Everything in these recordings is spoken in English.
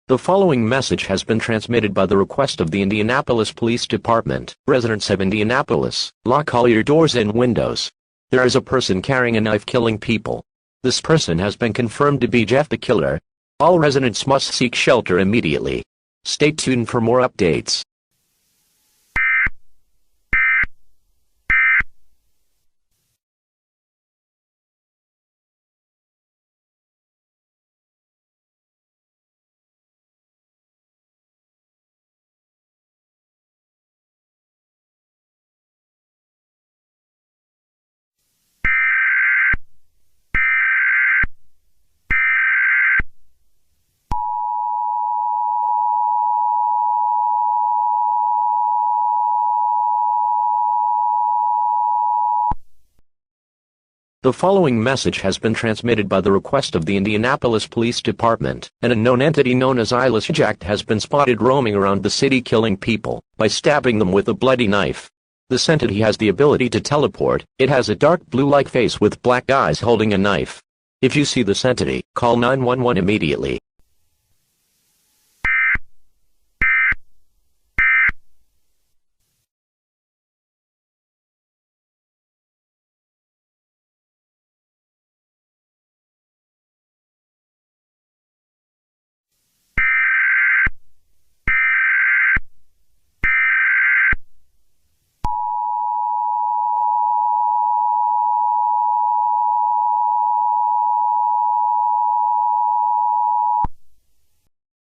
The following message has been transmitted by the request of the Indianapolis Police Department. Residents of Indianapolis, lock all your doors and windows. There is a person carrying a knife killing people. This person has been confirmed to be Jeff the Killer. All residents must seek shelter immediately. Stay tuned for more updates. The following message has been transmitted by the request of the Indianapolis Police Department. An unknown entity known as EAS Scenario has been spotted roaming around the city killing people by stabbing them with a bloody knife. This entity has the ability to teleport. It has a dark blue-like face with black eyes holding a knife. If you see this entity, call 911 immediately.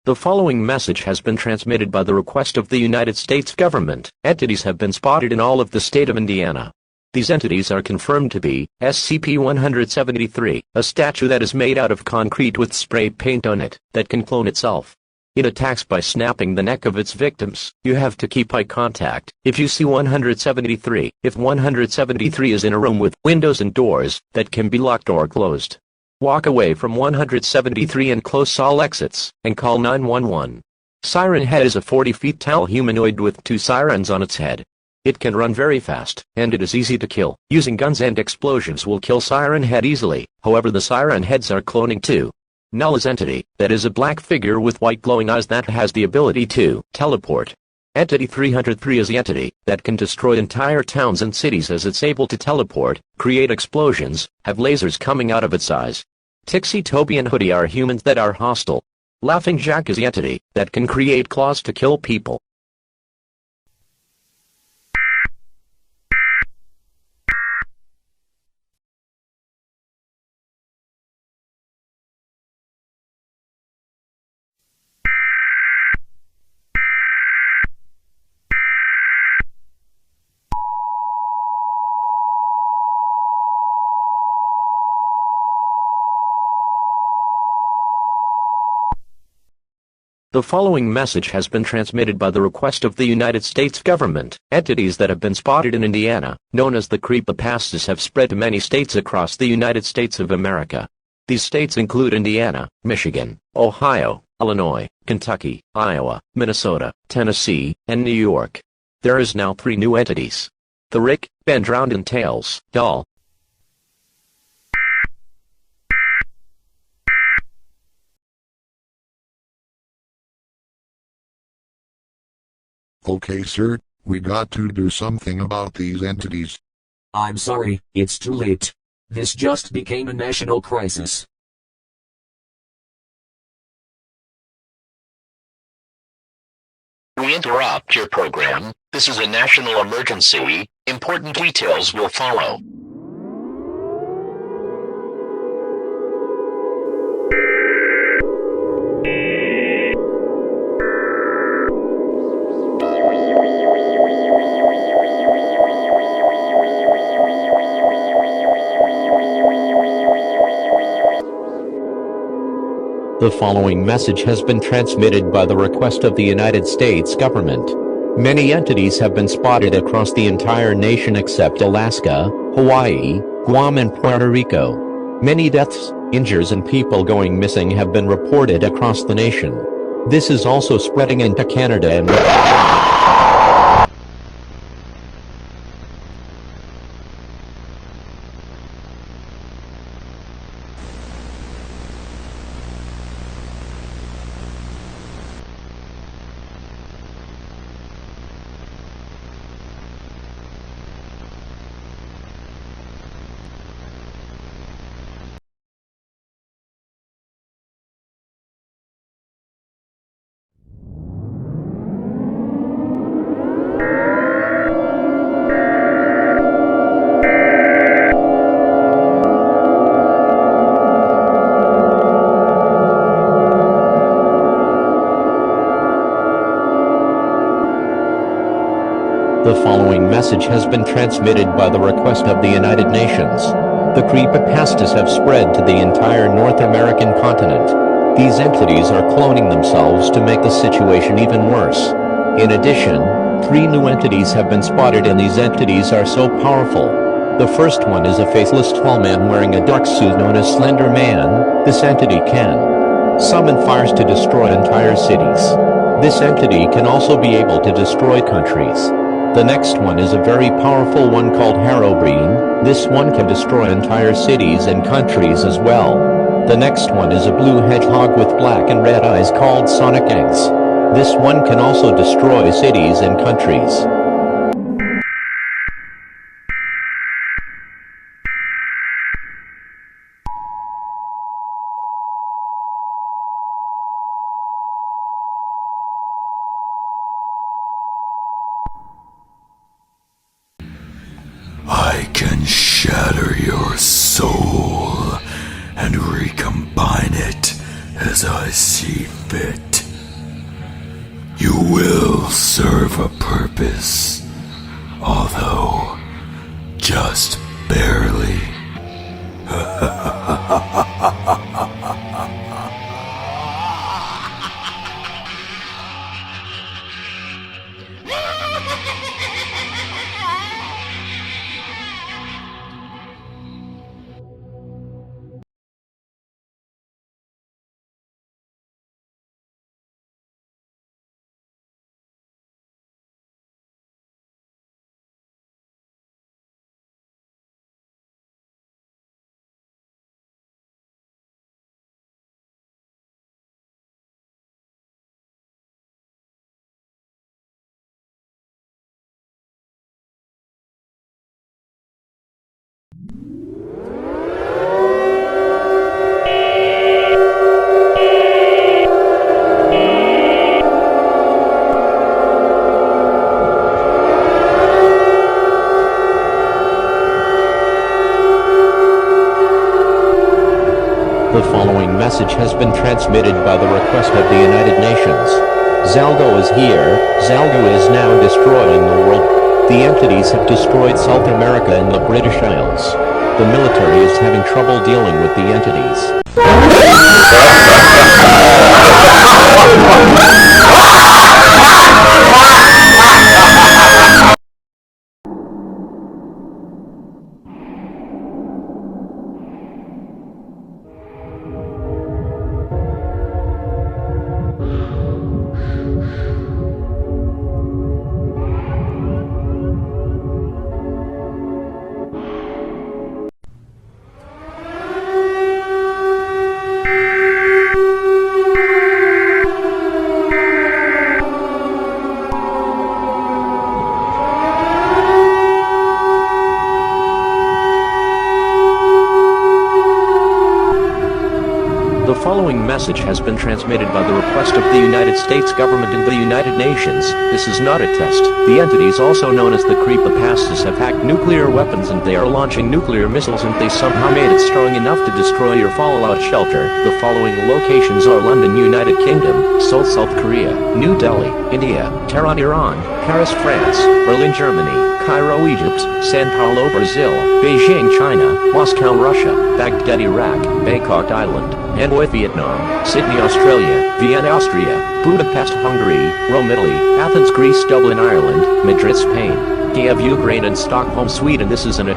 The following message has been transmitted by the request of the United States government. Entities have been spotted in all of the state of Indiana. These entities are confirmed to be SCP-173, a statue that is made out of concrete with spray paint on it, that can clone itself. It attacks by snapping the neck of its victims. You have to keep eye contact. If you see 173, if 173 is in a room with windows and doors that can be locked or closed, walk away from 173 and close all exits, and call 911. Siren Head is a 40 feet tall humanoid with 2 sirens on its head. It can run very fast, and it is easy to kill. Using guns and explosives will kill Siren Head easily, however the Siren Heads are cloning too. Null's entity, that is a black figure with white glowing eyes that has the ability to teleport. Entity 303 is the entity that can destroy entire towns and cities as it's able to teleport, create explosions, have lasers coming out of its eyes. Tixie, Toby and Hoodie are humans that are hostile. Laughing Jack is the entity that can create claws to kill people. The following message has been transmitted by the request of the United States government. Entities that have been spotted in Indiana, known as the creepypastas, have spread to many states across the United States of America. These states include Indiana, Michigan, Ohio, Illinois, Kentucky, Iowa, Minnesota, Tennessee, and New York. There is now 3 new entities. The Rick, Ben Drowned in Tails, doll. Okay, sir, we got to do something about these entities. I'm sorry, it's too late. This just became a national crisis. We interrupt your program. This is a national emergency. Important details will follow. The following message has been transmitted by the request of the United States government. Many entities have been spotted across the entire nation except Alaska, Hawaii, Guam and Puerto Rico. Many deaths, injuries and people going missing have been reported across the nation. This is also spreading into Canada and The following message has been transmitted by the request of the United Nations. The creepypastas have spread to the entire North American continent. These entities are cloning themselves to make the situation even worse. In addition, 3 new entities have been spotted, and these entities are so powerful. The first one is a faceless tall man wearing a dark suit known as Slender Man. This entity can summon fires to destroy entire cities. This entity can also be able to destroy countries. The next one is a very powerful one called Herobrine. This one can destroy entire cities and countries as well. The next one is a blue hedgehog with black and red eyes called Sonic.exe. This one can also destroy cities and countries. I can shatter your soul and recombine it as I see fit. You will serve a purpose, although just barely. The following message has been transmitted by the request of the United Nations. Zaldo is here. Zaldo is now destroying the world. The entities have destroyed South America and the British Isles. The military is having trouble dealing with the entities. The following message has been transmitted by the request of the United States government and the United Nations. This is not a test. The entities, also known as the creepypastas, have hacked nuclear weapons and they are launching nuclear missiles, and they somehow made it strong enough to destroy your fallout shelter. The following locations are London, United Kingdom, Seoul, South Korea, New Delhi, India, Tehran, Iran, Paris, France, Berlin, Germany, Cairo, Egypt, Sao Paulo, Brazil, Beijing, China, Moscow, Russia, Baghdad, Iraq, Bangkok, Thailand, Hanoi, Vietnam, Sydney, Australia, Vienna, Austria, Budapest, Hungary, Rome, Italy, Athens, Greece, Dublin, Ireland, Madrid, Spain, Kiev, Ukraine, and Stockholm, Sweden. This is an